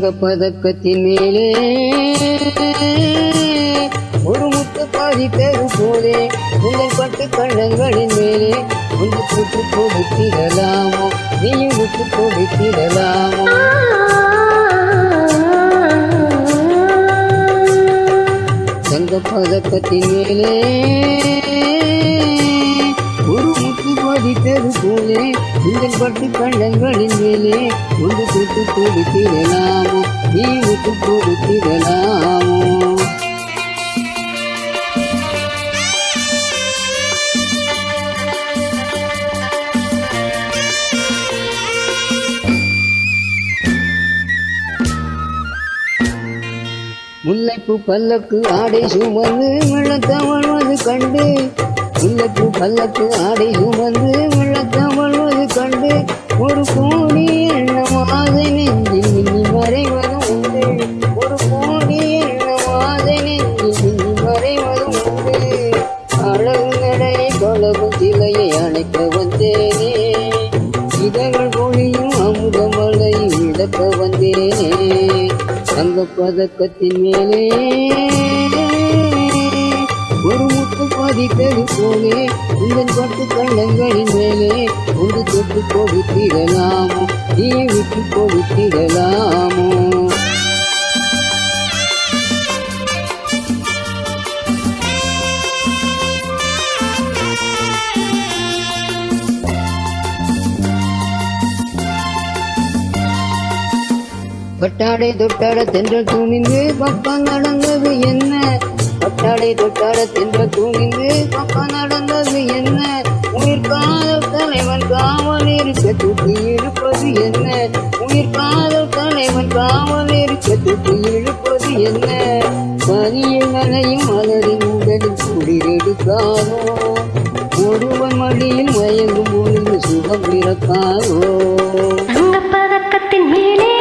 தங்க பதக்கத்தின் மேலே ஒரு முத்து பாதித்தது போலே உங்கள் பட்டு கண்ணங்களின் மேலே ஒன்று கூட்டு கொடுத்திடலாமோ நீயும் விட்டு கொடுத்திடலாமோ தங்க பதக்கத்தின் மேலே ஒரு முத்து பாதித்தது போலே உங்கள் பட்டு கண்ணங்களின் மேலே ஒன்று கூட்டு கொடுத்திடலாமோ நீ விட்டு கொடுத்திடலாமோ முல்லைப்பூ பல்லக்கு ஆடை சுமந்து வெள்ளத்தவழ்வது கண்டு முல்லைப்பூ பல்லக்கு ஆடை சுமந்து வெள்ளத்தவழ்வது கண்டு ஒரு கோடி எண்ணமாத நெஞ்சில் மின்னி மறைவதும் உண்டு ஒரு கோடி எண்ணமாத நெஞ்சில் மின்னி மறைவதும் உண்டு அழகு நடையை கொலவும் சிலையை அணைக்க வந்தேனே இதழ்கள் பொழியும் அமுதமலை இழக்க வந்தேனே தங்க பதக்கத்தின் மேலே ஒரு முத்து பதித்தது போலே உங்கள் பட்டு கண்ணங்களின் மேலே ஒன்று தொட்டு கொடுத்திடலாமோ நீ விட்டு கொடுத்திடலாமோ பட்டாடை தொட்டாட தென்றல் தூணிந்து பக்கம் நடந்தது என்ன பட்டாடை தொட்டாட தென்றல் தூணிந்து பக்கம் நடந்தது என்ன உயிர் காதல் தலைவன் காவல் இருக்க தூக்கி இழுப்பது என்ன உயிர் காதல் தலைவன் காவல் இருக்க தூக்கி இழுப்பது என்ன பனியில் நனையும் மலரின் உடலில் குடிரெடுக்காதோ ஒருவன் மடியில் மயங்கும் பொழுது சுகம் பிறக்காதோ தங்கப்பதக்கத்தின் மேலே